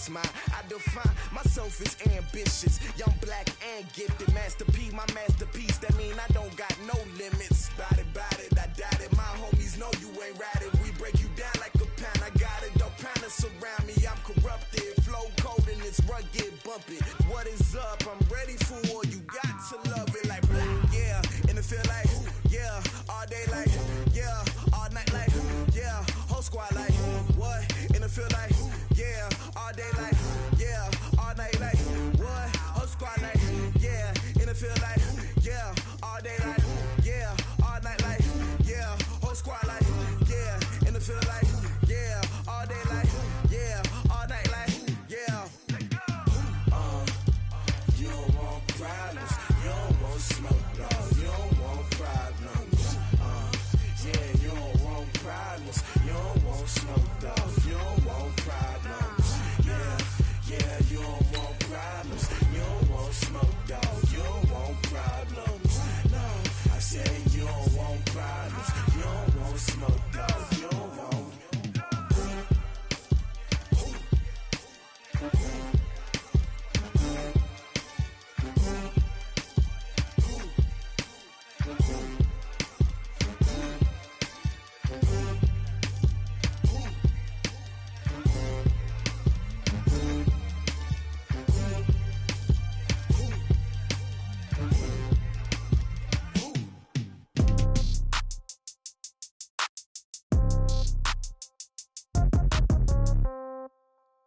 is mine. I define myself as ambitious, young, black, and gifted. Master P, my masterpiece. That mean I don't got no limits. Bout it, I doubt it. My homies know you ain't ratted. We break you down like a pound. I got it, don't pound to surround me. I'm corrupted, flow cold and it's rugged, bumpy. What is up? I'm ready for war. You got to love it like yeah, and it feel like yeah, all day like yeah, all night like yeah, whole squad like what? And it feel like yeah, all day like yeah, all night like what? Whole squad like yeah, and it feel like yeah, all day like yeah, all night like yeah, whole squad like yeah, and it feel like yeah, all day like yeah, all night like yeah. You don't want problems, you don't want smoke, no, you don't want problems. Yeah, you don't want problems, you don't want smoke, dog, you don't want problems. Yeah, you don't want problems, you don't want smoke, dog, you don't want problems. No, I said you don't want problems, you don't want smoke, dog, you don't want.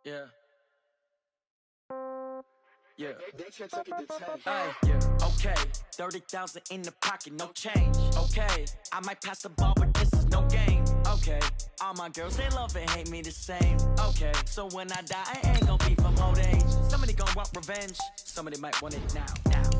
Yeah. Okay, 30,000 in the pocket, no change. Okay, I might pass the ball, but this is no game. Okay, all my girls, they love and hate me the same. Okay, so when I die, I ain't gonna be from old age. Somebody gonna want revenge, somebody might want it now.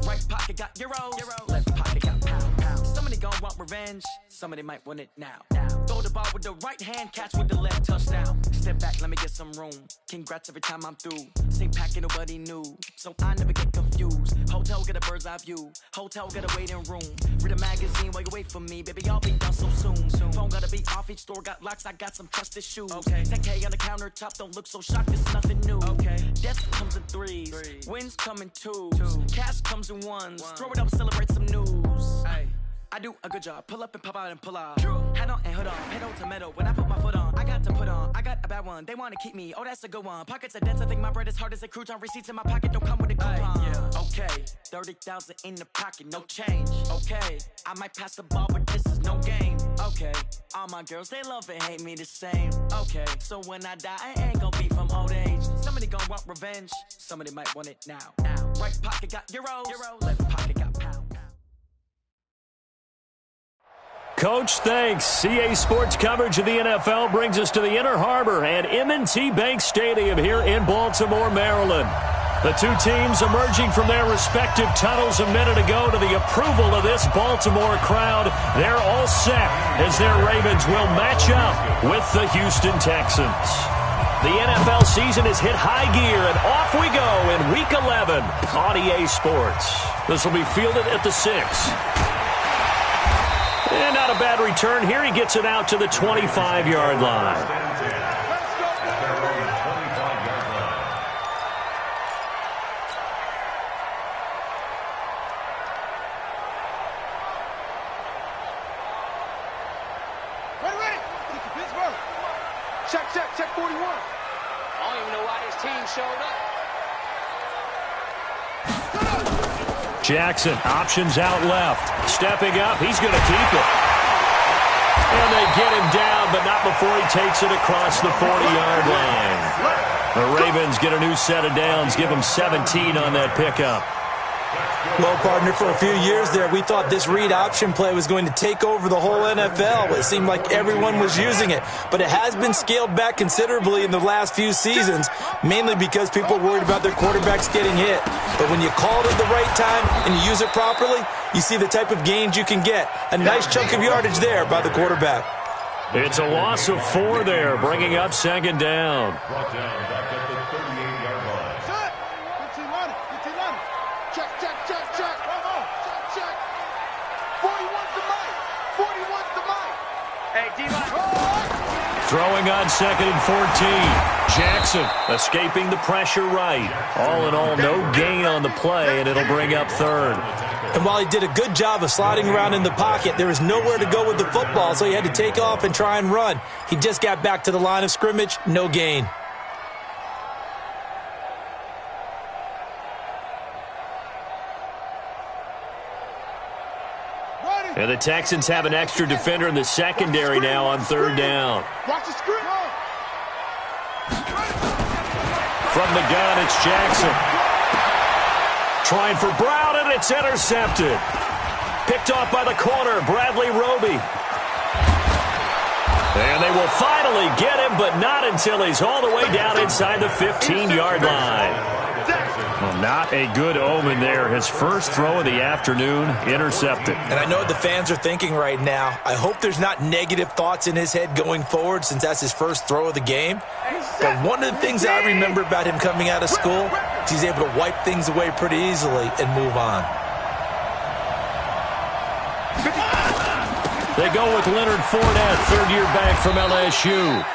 Right pocket got euros, left pocket got pound. Somebody gonna want revenge, somebody might want it now. Throw the ball with the right hand, catch with the left, touchdown. Step back, let me get some room. Congrats every time I'm through. Same packet, nobody knew, so I never get confused. Hotel get a bird's eye view, hotel get a waiting room. Read a magazine while you wait for me, baby, I'll be done so soon. Phone gotta be off, each store got locks, I got some trusted shoes. Okay, 10K on the countertop, don't look so shocked, it's nothing new. Okay, death comes in threes, wins come in twos, cash comes in ones. Throw it up, celebrate some news. Ay. I do a good job, pull up and pop out and pull out. Head on and hood on, pedal to metal. When I put my foot on, I got to put on. I got a bad one, they wanna keep me, oh that's a good one. Pockets are dense, I think my bread is hard as a crouton. Receipts in my pocket don't come with a coupon. Okay, 30,000 in the pocket, no change. Okay, I might pass the ball, but this is no game. Okay, all my girls, they love and hate me the same. Okay, so when I die, I ain't gonna be from old age. Somebody gonna want revenge, somebody might want it now. Right pocket got euros, left pocket got pound. Coach, thanks. CA Sports coverage of the NFL brings us to the Inner Harbor and M&T Bank Stadium here in Baltimore, Maryland. The two teams emerging from their respective tunnels a minute ago to the approval of this Baltimore crowd. They're all set as their Ravens will match up with the Houston Texans. The NFL season has hit high gear, and off we go in Week 11 on EA Sports. This will be fielded at the 6. And not a bad return here. He gets it out to the 25-yard line. Ready. Pittsburgh. Check 41. I don't even know why this team showed up. Jackson, options out left. Stepping up, he's going to keep it. And they get him down, but not before he takes it across the 40-yard line. The Ravens get a new set of downs, give him 17 on that pickup. Well, partner, for a few years there, we thought this read option play was going to take over the whole NFL. It seemed like everyone was using it, but it has been scaled back considerably in the last few seasons, mainly because people are worried about their quarterbacks getting hit. But when you call it at the right time and you use it properly, you see the type of gains you can get. A nice chunk of yardage there by the quarterback. It's a loss of 4 there, bringing up second down. Hey, D-line. Throwing on 2nd and 14. Jackson escaping the pressure right. All in all, no gain on the play, and it'll bring up third. And while he did a good job of sliding around in the pocket, there was nowhere to go with the football, so he had to take off and try and run. He just got back to the line of scrimmage, no gain. And the Texans have an extra defender in the secondary now on third down. Watch the screen. From the gun, it's Jackson. Trying for Brown, and it's intercepted. Picked off by the corner, Bradley Roby. And they will finally get him, but not until he's all the way down inside the 15-yard line. Well, not a good omen there. His first throw of the afternoon, intercepted. And I know what the fans are thinking right now. I hope there's not negative thoughts in his head going forward since that's his first throw of the game. But one of the things I remember about him coming out of school is he's able to wipe things away pretty easily and move on. They go with Leonard Fournette, third-year back from LSU.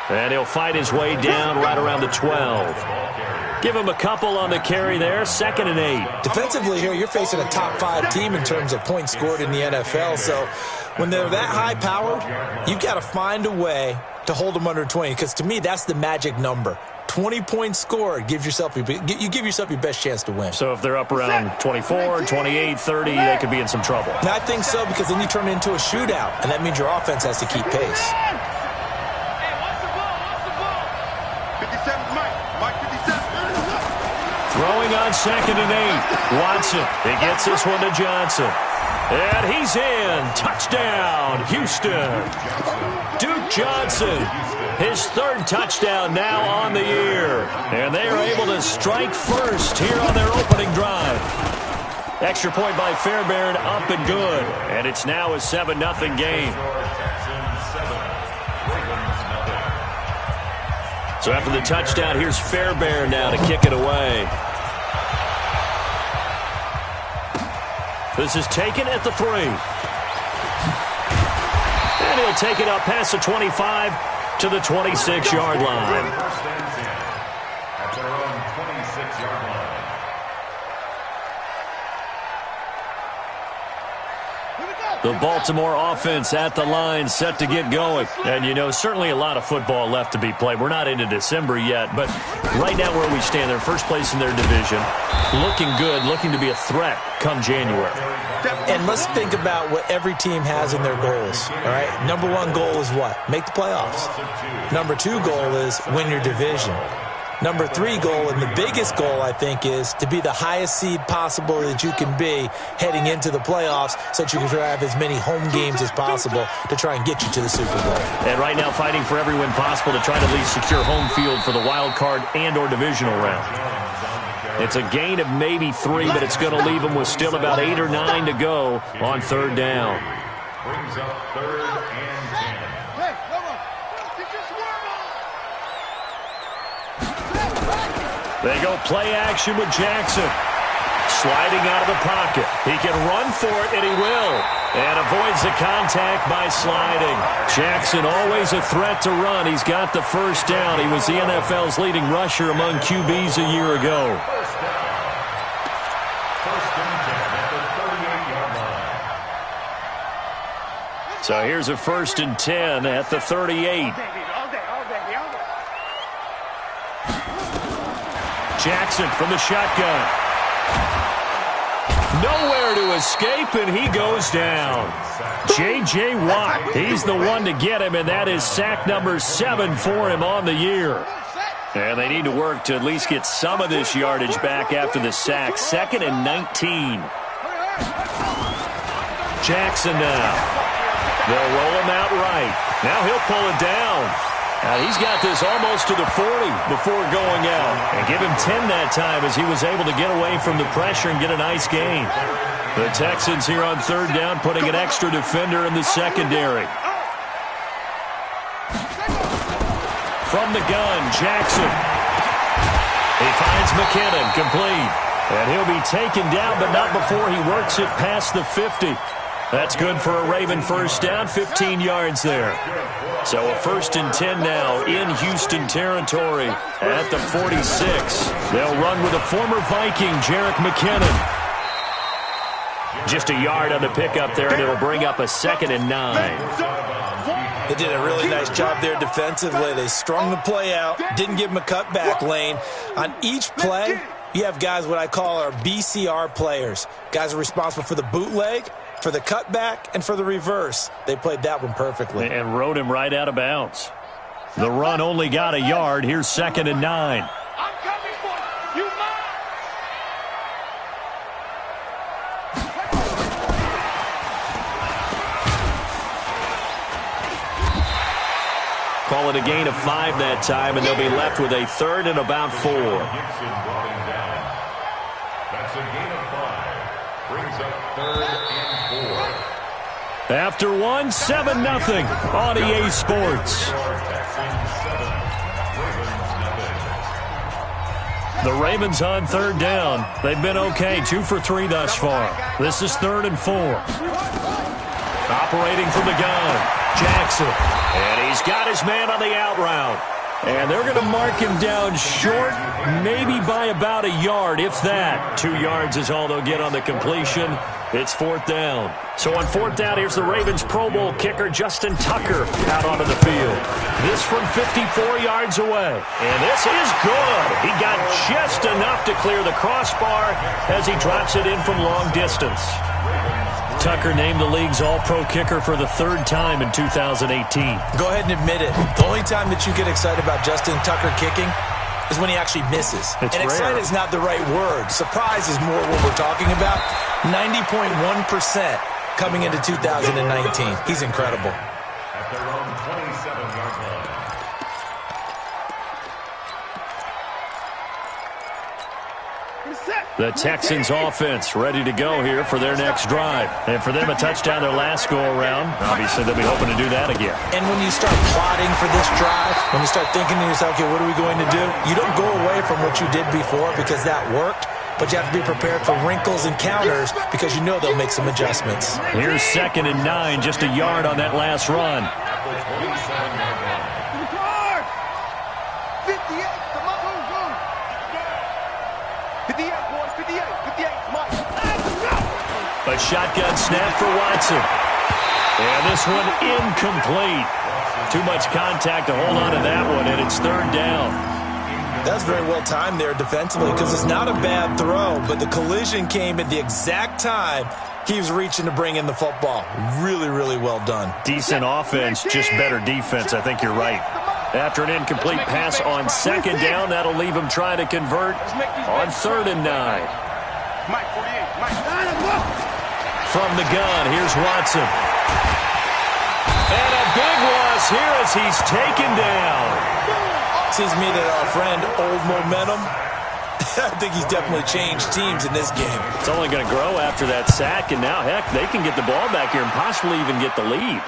And he'll fight his way down right around the 12. Give him a couple on the carry there, 2nd and 8. Defensively here, you're facing a top-5 team in terms of points scored in the NFL. So when they're that high-powered, you've got to find a way to hold them under 20. Because to me, that's the magic number. 20 points scored, you give yourself your best chance to win. So if they're up around 24, 28, 30, they could be in some trouble. And I think so, because then you turn it into a shootout, and that means your offense has to keep pace. Throwing on 2nd and 8. Watson. He gets this one to Johnson. And he's in. Touchdown, Houston. Duke Johnson. His 3rd touchdown now on the year. And they are able to strike first here on their opening drive. Extra point by Fairbairn, up and good. And it's now a 7-0 game. So after the touchdown, here's Fairbairn now to kick it away. This is taken at the 3. And he'll take it up past the 25 to the 26-yard line. At their own 26-yard line. The Baltimore offense at the line, set to get going. And, you know, certainly a lot of football left to be played. We're not into December yet, but right now where we stand, they're first place in their division. Looking good, looking to be a threat come January. And let's think about what every team has in their goals, all right? Number 1 goal is what? Make the playoffs. Number 2 goal is win your division. Number 3 goal, and the biggest goal, I think, is to be the highest seed possible that you can be heading into the playoffs so that you can have as many home games as possible to try and get you to the Super Bowl. And right now fighting for every win possible to try to at least secure home field for the wild card and or divisional round. It's a gain of maybe 3, but it's going to leave them with still about 8 or 9 to go on 3rd down. Brings up 3rd and 10. They go play action with Jackson. Sliding out of the pocket. He can run for it, and he will. And avoids the contact by sliding. Jackson always a threat to run. He's got the first down. He was the NFL's leading rusher among QBs a year ago. First and 10 at the 38-yard line. So here's a 1st and 10 at the 38. Jackson from the shotgun. Nowhere to escape, and he goes down. J.J. Watt, he's the one to get him, and that is sack number 7 for him on the year. And they need to work to at least get some of this yardage back after the sack. 2nd and 19. Jackson now. They'll roll him out right. Now he'll pull it down. He's got this almost to the 40 before going out. And give him 10 that time as he was able to get away from the pressure and get a nice gain. The Texans here on 3rd down putting an extra defender in the secondary. From the gun, Jackson. He finds McKinnon, complete. And he'll be taken down, but not before he works it past the 50. That's good for a Raven first down, 15 yards there. So a 1st and 10 now in Houston territory at the 46. They'll run with a former Viking, Jerick McKinnon. Just a yard on the pickup there, and it'll bring up a 2nd and 9. They did a really nice job there defensively. They strung the play out, didn't give them a cutback lane. On each play, you have guys what I call our BCR players. Guys are responsible for the bootleg, for the cutback, and for the reverse. They played that one perfectly. And rode him right out of bounds. The run only got a yard. Here's 2nd and 9. I'm coming for you. You mine. Call it a gain of 5 that time, and they'll be left with a 3rd and about 4. That's a gain of 5. Brings up 3rd and 4. After 1, 7-0 on EA Sports. The Ravens on 3rd down. They've been okay, 2 for 3 thus far. This is 3rd and 4. Operating from the gun, Jackson. And he's got his man on the out route. And they're going to mark him down short, maybe by about a yard, if that. 2 yards is all they'll get on the completion. It's 4th down. So on 4th down, here's the Ravens Pro Bowl kicker, Justin Tucker, out onto the field. This from 54 yards away. And this is good. He got just enough to clear the crossbar as he drops it in from long distance. Tucker named the league's all-pro kicker for the 3rd time in 2018. Go ahead and admit it. The only time that you get excited about Justin Tucker kicking is when he actually misses. It's and rare. excited is not the right word. Surprise is more what we're talking about. 90.1% coming into 2019. He's incredible. At their own 27-yard line. The Texans offense ready to go here for their next drive. And for them, a touchdown their last go-around. Obviously, they'll be hoping to do that again. And when you start plotting for this drive, when you start thinking to yourself, okay, what are we going to do? You don't go away from what you did before because that worked, but you have to be prepared for wrinkles and counters because you know they'll make some adjustments. Here's 2nd and 9, just a yard on that last run. At the 27-yard line. 58, come on, go. 58, boys, 58, Mike. A shotgun snap for Watson. And this one incomplete. Too much contact to hold on to that one, and it's 3rd down. That's very well timed there defensively because it's not a bad throw, but the collision came at the exact time he was reaching to bring in the football. Really, really well done. Decent offense, just better defense. I think you're right. After an incomplete pass on 2nd down, that'll leave him trying to convert on 3rd and 9. Mike, 48, Mike. From the gun, here's Watson. And a big loss here as he's taken down. Seems to me that our friend Old Momentum, I think he's definitely changed teams in this game. It's only going to grow after that sack, and now, heck, they can get the ball back here and possibly even get the lead.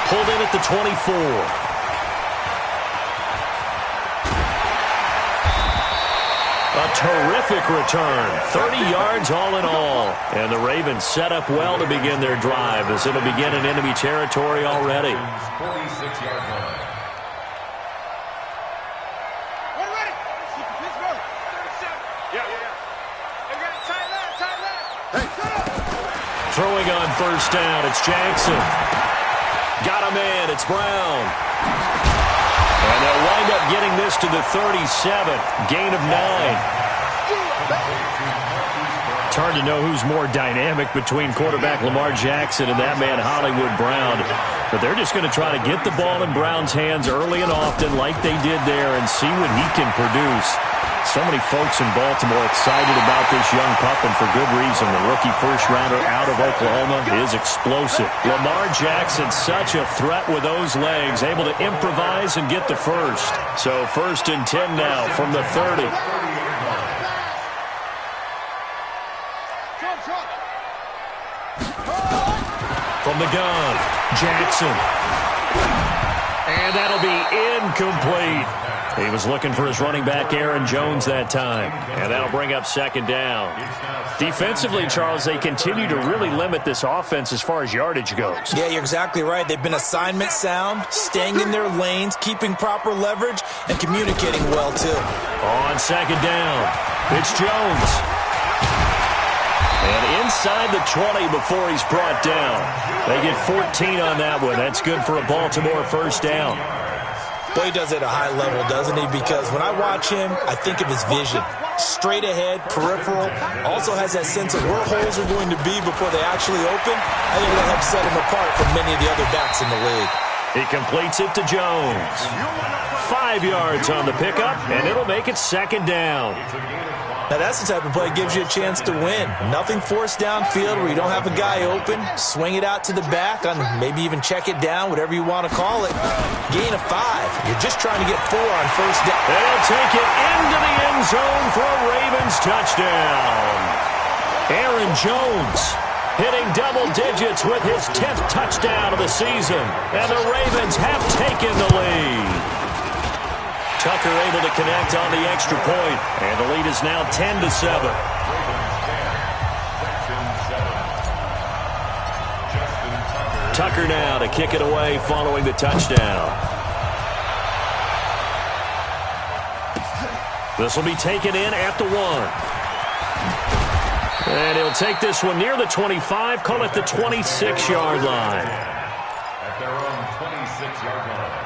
Pulled in at the 24. A terrific return. 30 yards all in all. And the Ravens set up well to begin their drive as it'll begin in enemy territory already. 46-yard line. We're ready. Pittsburgh. 37. Yeah. Hey, we got a tight left. Hey, shut up. Throwing on 1st down, it's Jackson. Got him in, it's Brown. And they'll wind up getting this to the 37. Gain of 9. It's hard to know who's more dynamic between quarterback Lamar Jackson and that man Hollywood Brown. But they're just going to try to get the ball in Brown's hands early and often like they did there and see what he can produce. So many folks in Baltimore excited about this young pup, and for good reason. The rookie first-rounder out of Oklahoma is explosive. Lamar Jackson, such a threat with those legs, able to improvise and get the first. So 1st and 10 now from the 30. From the gun, Jackson. And that'll be incomplete. He was looking for his running back, Aaron Jones, that time. And that'll bring up second down. Defensively, Charles, they continue to really limit this offense as far as yardage goes. Yeah, you're exactly right. They've been assignment sound, staying in their lanes, keeping proper leverage, and communicating well, too. On second down, it's Jones. And inside the 20 before he's brought down. They get 14 on that one. That's good for a Baltimore first down. Well, he does it at a high level, doesn't he? Because when I watch him, I think of his vision. Straight ahead, peripheral. Also has that sense of where holes are going to be before they actually open. I think that'll help set him apart from many of the other backs in the league. He completes it to Jones. 5 yards on the pickup, and it'll make it second down. Now, that's the type of play that gives you a chance to win. Nothing forced downfield where you don't have a guy open. Swing it out to the back, on maybe even check it down, whatever you want to call it. Gain of 5. You're just trying to get 4 on first down. They'll take it into the end zone for a Ravens touchdown. Aaron Jones hitting double digits with his 10th touchdown of the season. And the Ravens have taken the lead. Tucker able to connect on the extra point, and the lead is now 10-7. Tucker now to kick it away following the touchdown. This will be taken in at the 1. And he'll take this one near the 25, call it the 26-yard line. At their own 26-yard line.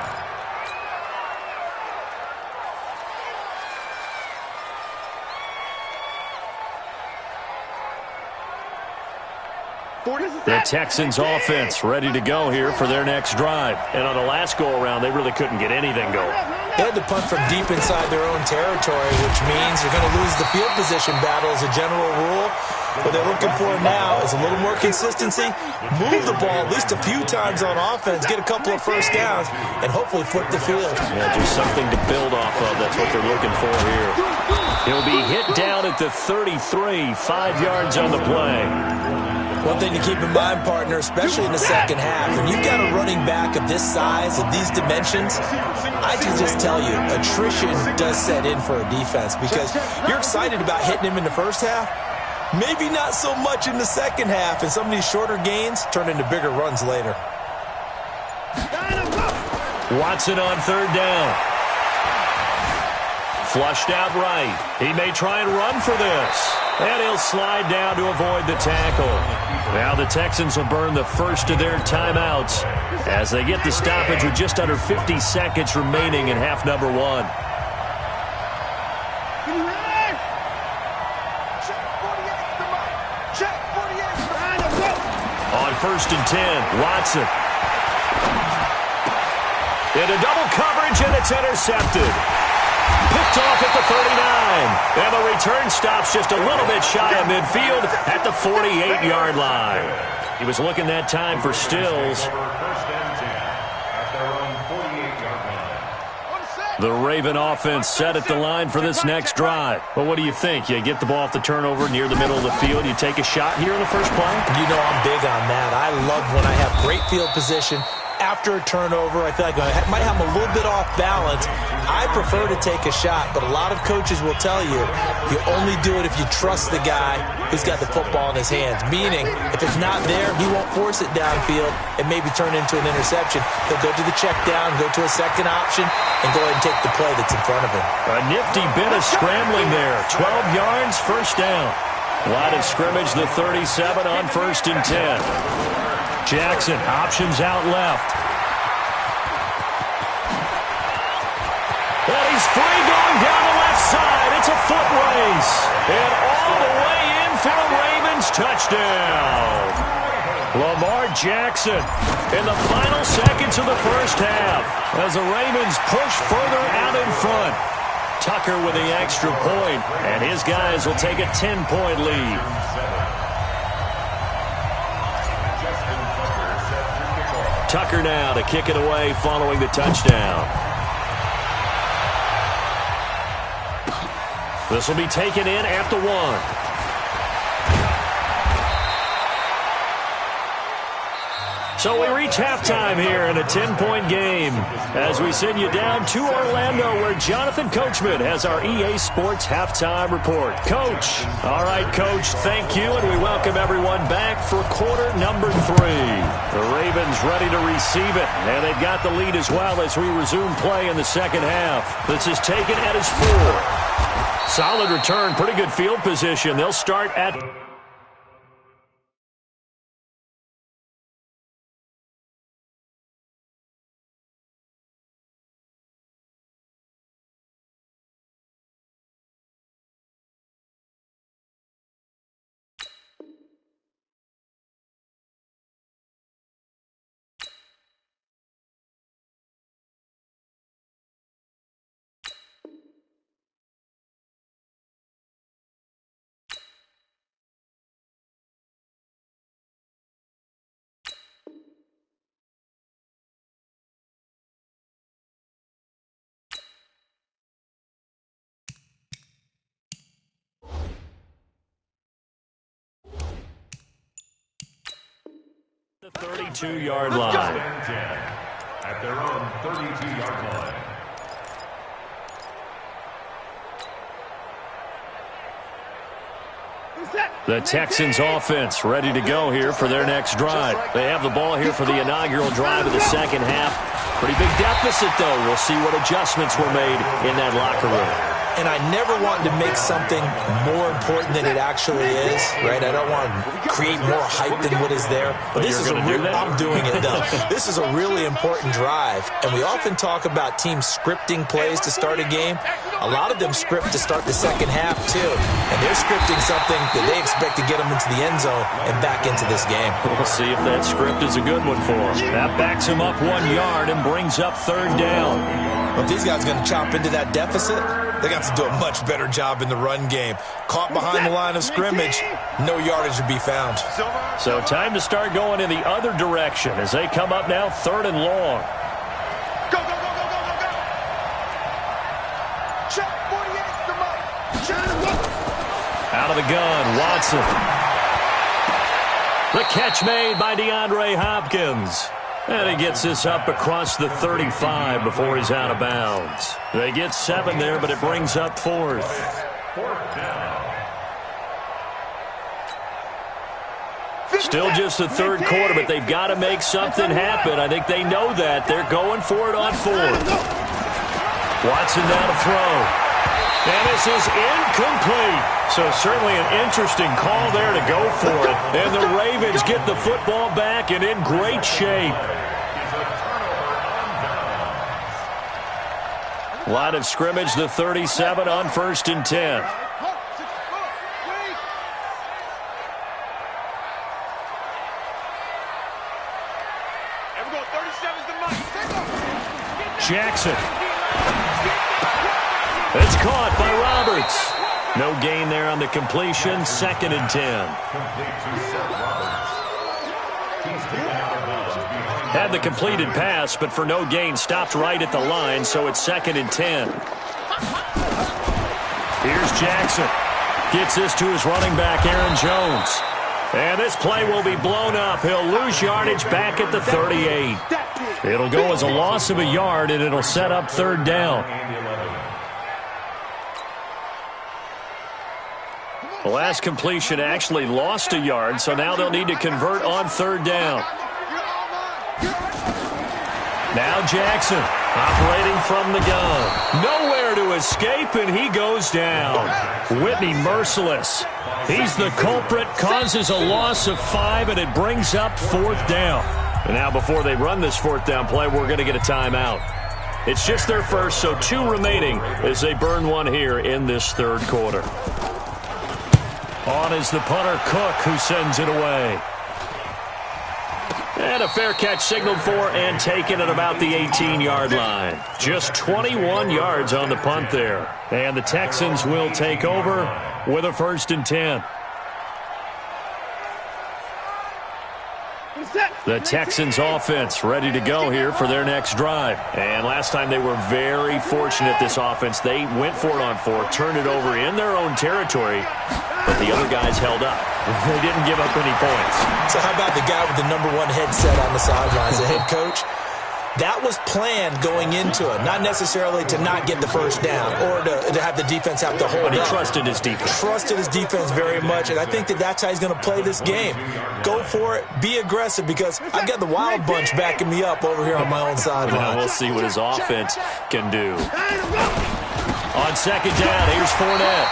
The Texans offense ready to go here for their next drive. And on the last go-around, they really couldn't get anything going. They had to punt from deep inside their own territory, which means you're going to lose the field position battle as a general rule. What they're looking for now is a little more consistency, move the ball at least a few times on offense, get a couple of first downs, and hopefully flip the field. Yeah, just something to build off of. That's what they're looking for here. He'll be hit down at the 33, 5 yards on the play. One thing to keep in mind, partner, especially in the second half, when you've got a running back of this size, of these dimensions, I can just tell you, attrition does set in for a defense because you're excited about hitting him in the first half, maybe not so much in the second half, and some of these shorter gains turn into bigger runs later. Watson on third down. Flushed out right. He may try and run for this. And he'll slide down to avoid the tackle. Now the Texans will burn the first of their timeouts as they get the stoppage with just under 50 seconds remaining in half number 1. On first and 10, Watson. Into double coverage, and it's intercepted. Picked off at the 39. And the return stops just a little bit shy of midfield at the 48-yard line. He was looking that time for Stills. The Raven offense set at the line for this next drive. But what do you think? You get the ball off the turnover near the middle of the field. You take a shot here in the first play? You know I'm big on that. I love when I have great field position. After a turnover, I feel like I might have a little bit off balance. I prefer to take a shot, but a lot of coaches will tell you, you only do it if you trust the guy who's got the football in his hands. Meaning, if it's not there, he won't force it downfield and maybe turn into an interception. He'll go to the check down, go to a second option, and go ahead and take the play that's in front of him. A nifty bit of scrambling there. 12 yards, first down. Line of scrimmage, the 37 on first and 10. Jackson, options out left. And he's free going down the left side. It's a foot race. And all the way in for a Ravens touchdown. Lamar Jackson in the final seconds of the first half as the Ravens push further out in front. Tucker with the extra point, and his guys will take a 10-point lead. Tucker now to kick it away following the touchdown. This will be taken in at the 1. So we reach halftime here in a 10-point game as we send you down to Orlando where Jonathan Coachman has our EA Sports halftime report. Coach. All right, Coach, thank you, and we welcome everyone back for quarter number 3. The Ravens ready to receive it, and they've got the lead as well as we resume play in the second half. This is taken at his 4. Solid return, pretty good field position. They'll start at... the 32-yard line. At their own 32-yard line. The Texans offense ready to go here for their next drive. They have the ball here for the inaugural drive of the second half. Pretty big deficit, though. We'll see what adjustments were made in that locker room. And I never want to make something more important than it actually is, right? I don't want to create more hype than what is there. But this is I'm doing it, though. This is a really important drive. And we often talk about teams scripting plays to start a game. A lot of them script to start the second half, too. And they're scripting something that they expect to get them into the end zone and back into this game. We'll see if that script is a good one for them. That backs him up 1 yard and brings up third down. Well, if these guys are going to chop into that deficit, they got to do a much better job in the run game. Caught behind the line of scrimmage, no yardage to be found. So time to start going in the other direction as they come up now third and long. Go, go, go, go, go, go, go. Check 48, the mic. Out of the gun, Watson. The catch made by DeAndre Hopkins. And he gets this up across the 35 before he's out of bounds. They get 7 there, but it brings up 4th. Still just the third quarter, but they've got to make something happen. I think they know that. They're going for it on 4th. Watson down to throw. And this is incomplete. So certainly an interesting call there to go for it. And the Ravens get the football back and in great shape. Line of scrimmage, the 37 on 1st and 10. Jackson. It's caught by Roberts. No gain there on the completion. 2nd and 10. Had the completed pass, but for no gain, stopped right at the line, so it's 2nd and 10. Here's Jackson. Gets this to his running back, Aaron Jones. And this play will be blown up. He'll lose yardage back at the 38. It'll go as a loss of a yard, and it'll set up third down. The last completion actually lost a yard, so now they'll need to convert on third down. Now Jackson operating from the gun. Nowhere to escape, and he goes down. Whitney merciless. He's the culprit, causes a loss of 5, and it brings up 4th down. And now before they run this 4th down play, we're going to get a timeout. It's just their first, so 2 remaining as they burn one here in this third quarter. On is the punter, Cook, who sends it away. And a fair catch signaled for and taken at about the 18-yard line. Just 21 yards on the punt there. And the Texans will take over with a 1st and 10. Set. The Texans offense ready to go here for their next drive. And last time they were very fortunate, this offense. They went for it on 4, turned it over in their own territory, but the other guys held up. They didn't give up any points. So how about the guy with the number 1 headset on the sidelines, the head coach? That was planned going into it, not necessarily to not get the first down or to have the defense have to hold But he up. trusted his defense. Trusted his defense very much, and I think that's how he's going to play this game. Go for it, be aggressive, because I've got the Wild Bunch backing me up over here on my own sideline. Now we'll see what his offense can do. On second down, here's Fournette.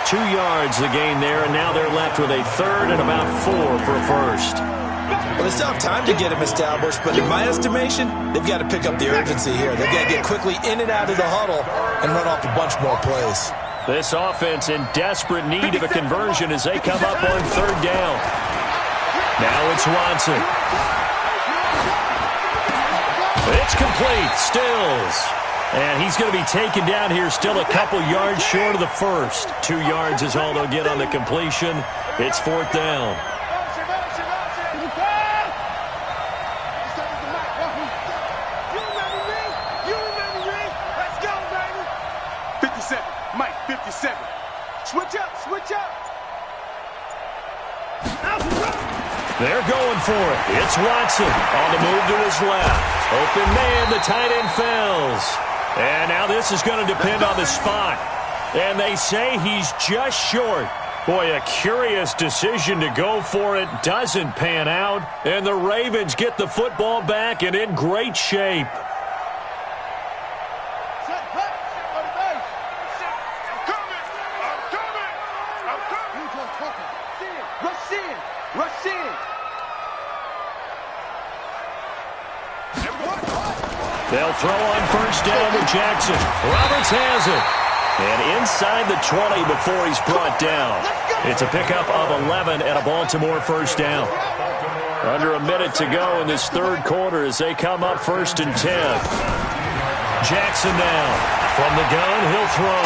2 yards the gain there, and now they're left with a third and about 4 for a first. Well, they still have time to get him established, but in my estimation, they've got to pick up the urgency here. They've got to get quickly in and out of the huddle and run off a bunch more plays. This offense in desperate need of a conversion as they come up on third down. Now it's Watson. It's complete. Stills. And he's going to be taken down here still a couple yards short of the first. 2 yards is all they'll get on the completion. It's fourth down. Switch up, switch up. They're going for it. It's Watson on the move to his left. Open man, the tight end fails. And now this is going to depend on the spot. And they say he's just short. Boy, a curious decision to go for it. Doesn't pan out. And the Ravens get the football back and in great shape. They'll throw on first down to Jackson. Roberts has it. And inside the 20 before he's brought down. It's a pickup of 11 and a Baltimore first down. Under a minute to go in this third quarter as they come up first and 10. Jackson now. From the gun, he'll throw.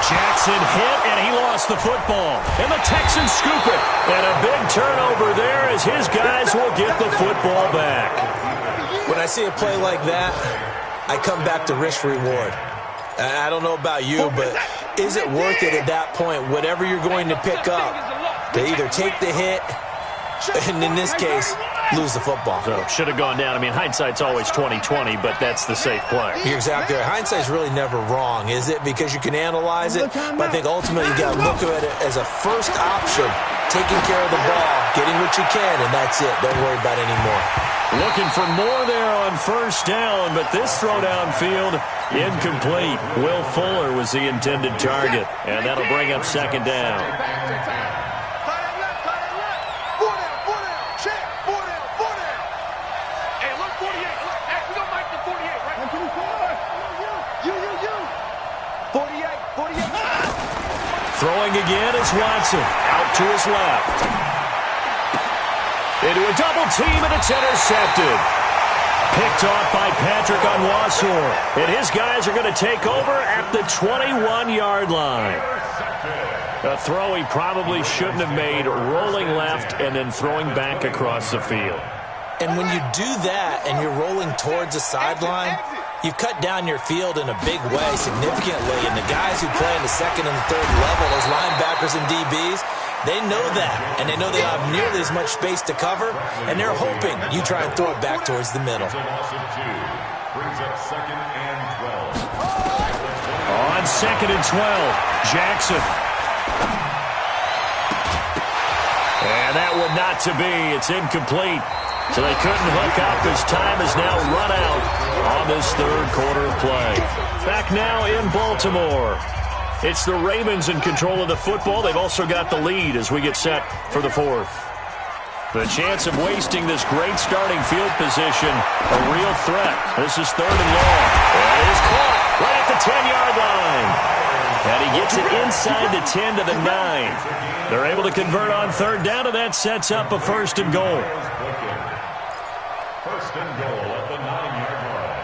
Jackson hit, and he lost the football. And the Texans scoop it. And a big turnover there as his guys will get the football back. When I see a play like that, I come back to risk-reward. I don't know about you, but is it worth it at that point, whatever you're going to pick up, to either take the hit, and in this case, lose the football? So should have gone down. I mean, hindsight's always 20/20, but that's the safe play. You're exactly right. Hindsight's really never wrong, is it? Because you can analyze it, but I think ultimately you got to look at it as a first option, taking care of the ball, getting what you can, and that's it. Don't worry about it anymore. Looking for more there on first down, but this throw downfield, incomplete. Will Fuller was the intended target, and that'll bring up second down. Throwing again is Watson. Out to his left. Into a double team, and it's intercepted. Picked off by Patrick Onwuasor. And his guys are going to take over at the 21-yard line. A throw he probably shouldn't have made, rolling left and then throwing back across the field. And when you do that and you're rolling towards the sideline, you've cut down your field in a big way significantly. And the guys who play in the second and the third level, those linebackers and DBs, they know that, and they know they don't have nearly as much space to cover, and they're hoping you try and throw it back towards the middle. On second and 12, Jackson. And that one not to be. It's incomplete. So they couldn't hook up as time has now run out on this third quarter of play. Back now in Baltimore. It's the Ravens in control of the football. They've also got the lead as we get set for the fourth. The chance of wasting this great starting field position, a real threat. This is third and long. And it is caught right at the 10-yard line. And he gets it inside the 10 to the 9. They're able to convert on third down, and that sets up a first and goal. First and goal at the 9-yard line.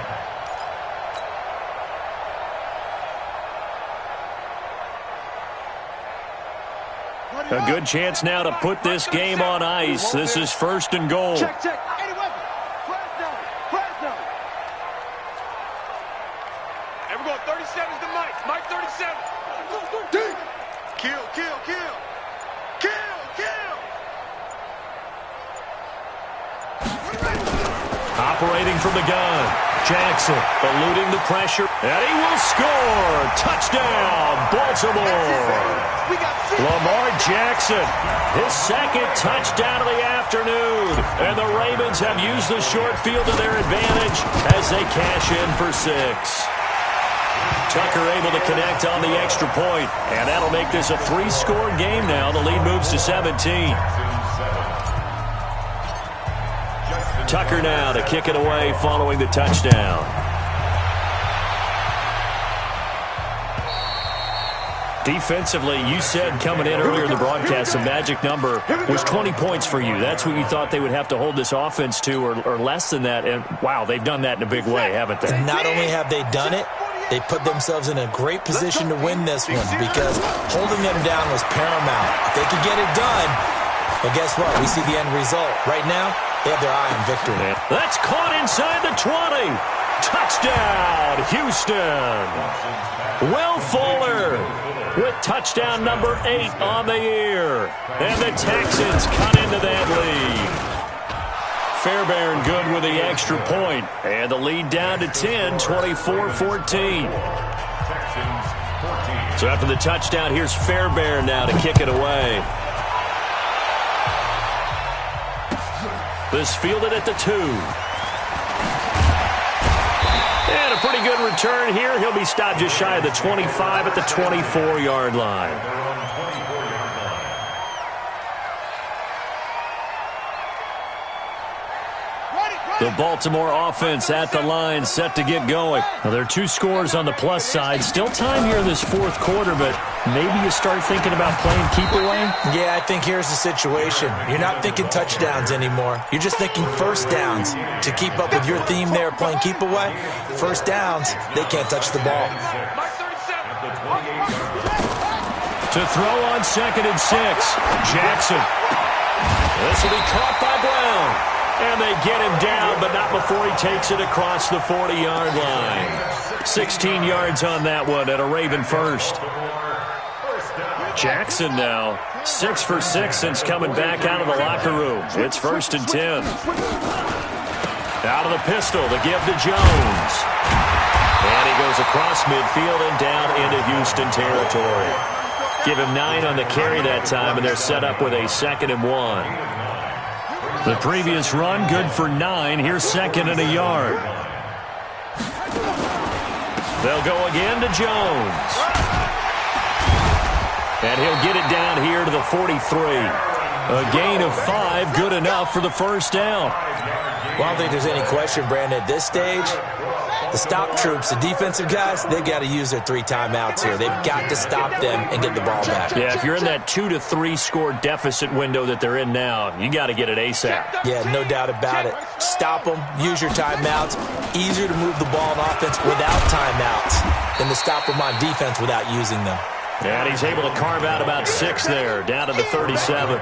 A good chance now to put this game on ice. This is 1st and goal. Check, check. Any weapon. Fresno. And we're going 37's to Mike. Mike 37. Kill. Operating from the gun. Jackson eluding the pressure. And he will score. Touchdown, Baltimore. Lamar Jackson, his 2nd touchdown of the afternoon. And the Ravens have used the short field to their advantage as they cash in for 6. Tucker able to connect on the extra point. And that'll make this a 3-score game now. The lead moves to 17. Tucker now to kick it away following the touchdown. Defensively, you said coming in earlier in the broadcast, the magic number was 20 points for you. That's what you thought they would have to hold this offense to, or less than that. And, wow, they've done that in a big way, haven't they? Not only have they done it, they put themselves in a great position to win this one because holding them down was paramount. If they could get it done, well, guess what? We see the end result. Right now, they have their eye on victory. That's caught inside the 20. Touchdown, Houston. Will Fuller with touchdown number 8 on the year. And the Texans cut into that lead. Fairbairn good with the extra point. And the lead down to 10, 24-14. So after the touchdown, here's Fairbairn now to kick it away. This fielded at the 2. And a pretty good return here. He'll be stopped just shy of the 25 at the 24-yard line. The Baltimore offense at the line, set to get going. Now, there are 2 scores on the plus side. Still time here in this 4th quarter, but maybe you start thinking about playing keep away? Yeah, I think here's the situation. You're not thinking touchdowns anymore. You're just thinking first downs. To keep up with your theme there, playing keep away, first downs, they can't touch the ball. To throw on 2nd and 6, Jackson. This will be caught by Brown. And they get him down, but not before he takes it across the 40-yard line. 16 yards on that one at a Raven first. Jackson now, 6 for 6 since coming back out of the locker room. It's 1st and 10. Out of the pistol to give to Jones. And he goes across midfield and down into Houston territory. Give him 9 on the carry that time, and they're set up with a 2nd and 1. The previous run, good for 9. Here's 2nd and a yard. They'll go again to Jones. And he'll get it down here to the 43. A gain of 5, good enough for the first down. Well, I don't think there's any question, Brandon, at this stage. The stop troops, the defensive guys, they've got to use their 3 timeouts here. They've got to stop them and get the ball back. Yeah, if you're in that 2 to 3 score deficit window that they're in now, you got to get it ASAP. Yeah, no doubt about it. Stop them, use your timeouts. Easier to move the ball on offense without timeouts than to stop them on defense without using them. And he's able to carve out about 6 there, down to the 37.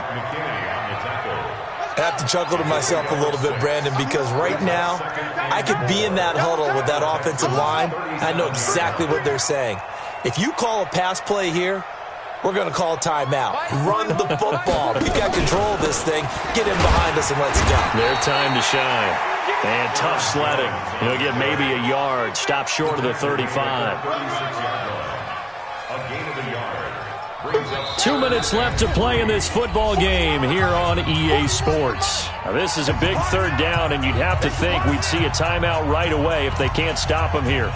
I have to chuckle to myself a little bit, Brandon, because right now I could be in that huddle with that offensive line. I know exactly what they're saying. If you call a pass play here, we're going to call a timeout. Run the football. You got control of this thing. Get in behind us and let's go. Their time to shine. And tough sledding. He'll get maybe a yard. Stop short of the 35. 2 minutes left to play in this football game here on EA Sports. Now, this is a big 3rd down, and you'd have to think we'd see a timeout right away if they can't stop him here.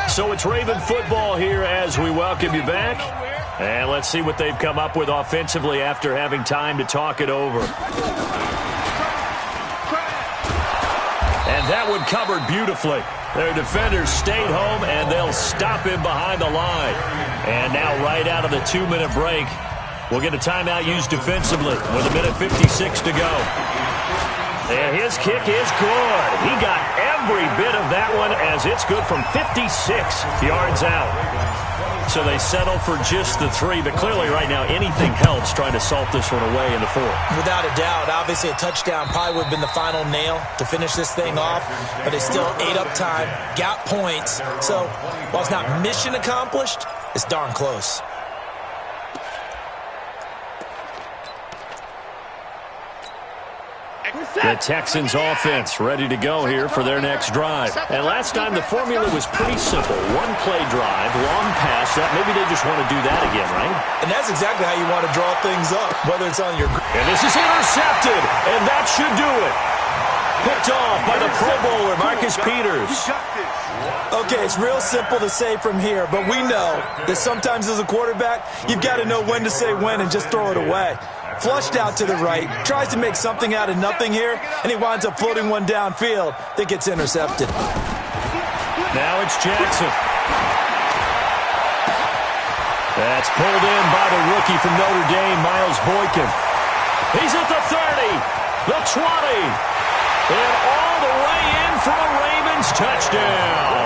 So it's Raven football here as we welcome you back. And let's see what they've come up with offensively after having time to talk it over. And that one covered beautifully. Their defenders stayed home, and they'll stop him behind the line. And now right out of the 2-minute break, We'll get a timeout used defensively with 1:56 to go. And his kick is good. He got every bit of that one as it's good from 56 yards out. So they settle for just the 3, but clearly right now anything helps trying to salt this one away in the 4th. Without a doubt, obviously a touchdown probably would have been the final nail to finish this thing off, but they still ate up time, got points. So while it's not mission accomplished, it's darn close. The Texans offense ready to go here for their next drive. And last time the formula was pretty simple. One play drive, long pass. That maybe they just want to do that again, right? And that's exactly how you want to draw things up, whether it's on your... And this is intercepted, and that should do it. Picked off by the Pro Bowler, Marcus Peters. Okay, it's real simple to say from here, but we know that sometimes as a quarterback, you've got to know when to say when and just throw it away. Flushed out to the right, tries to make something out of nothing here, and he winds up floating one downfield that gets intercepted. Now it's Jackson. That's pulled in by the rookie from Notre Dame, Miles Boykin. He's at the 30, the 20, and all the way in for a Ravens touchdown.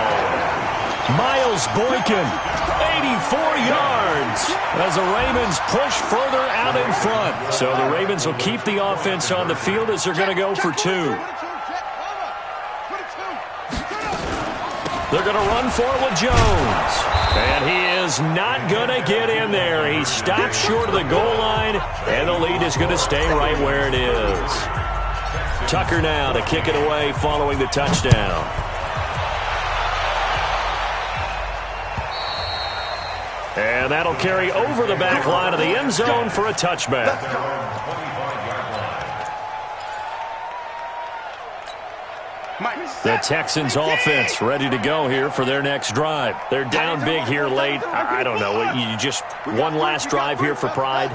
Miles Boykin, 84 yards as the Ravens push further out in front. So the Ravens will keep the offense on the field as they're going to go for 2. They're going to run for it with Jones. And he is not going to get in there. He stops short of the goal line, and the lead is going to stay right where it is. Tucker now to kick it away following the touchdown. And that'll carry over the back line of the end zone for a touchback. The Texans offense ready to go here for their next drive. They're down big here late. I don't know. You just one last drive here for pride.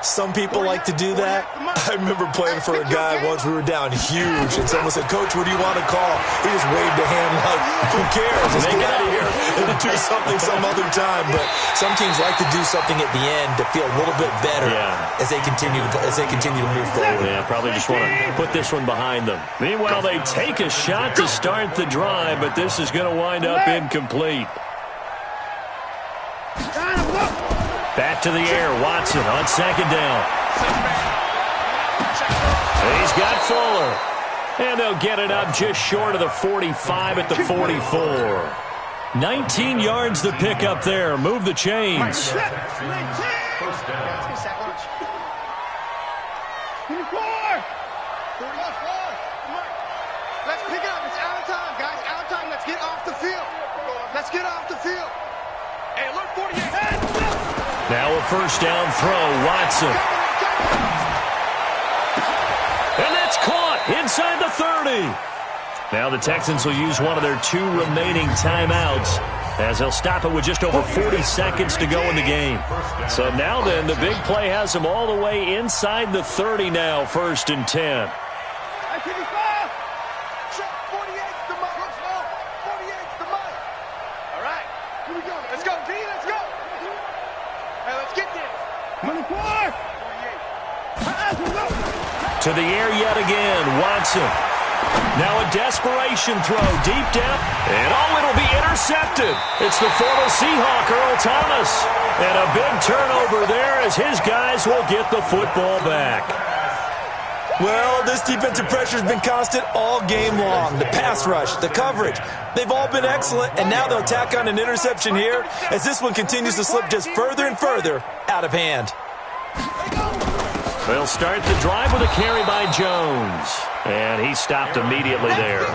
Some people like to do that. I remember playing for a guy once. We were down huge, and someone said, "Coach, what do you want to call?" He just waved a hand like, "Who cares? Let's get out of here and do something some other time." But some teams like to do something at the end to feel a little bit better as they continue to move forward. Yeah, probably just want to put this one behind them. Meanwhile, they take a shot to start the drive, but this is going to wind up incomplete. Back to the air, Watson on second down. He's got Fuller. And they'll get it up just short of the 45 at the 44. 19 yards to pick up there. Move the chains. Let's pick it up. It's out of time, guys. Out of time. Let's get off the field. Let's get off the field. Hey, alert 48. Now a first down throw, Watson. And that's caught inside the 30. Now the Texans will use one of their 2 remaining timeouts as they'll stop it with just over 40 seconds to go in the game. So now then, the big play has them all the way inside the 30 now, 1st and 10. To the air yet again, Watson. Now a desperation throw deep down, and it'll be intercepted. It's the former Seahawk, Earl Thomas. And a big turnover there as his guys will get the football back. Well, this defensive pressure has been constant all game long. The pass rush, the coverage, they've all been excellent, and now they'll tack on an interception here as this one continues to slip just further and further out of hand. They'll start the drive with a carry by Jones. And he stopped immediately there.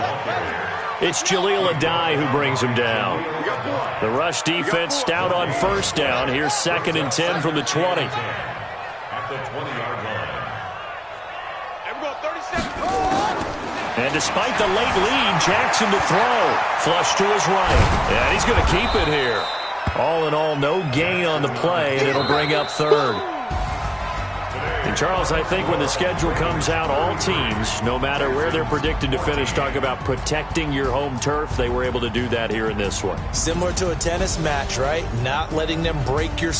It's Jaleel Adai who brings him down. The rush defense stout on first down. Here's 2nd and 10 from the 20. At the 20-yard line. And despite the late lead, Jackson to throw. Flush to his right. And he's going to keep it here. All in all, no gain on the play, and it'll bring up 3rd. And Charles, I think when the schedule comes out, all teams, no matter where they're predicted to finish, talk about protecting your home turf. They were able to do that here in this one. Similar to a tennis match, right? Not letting them break your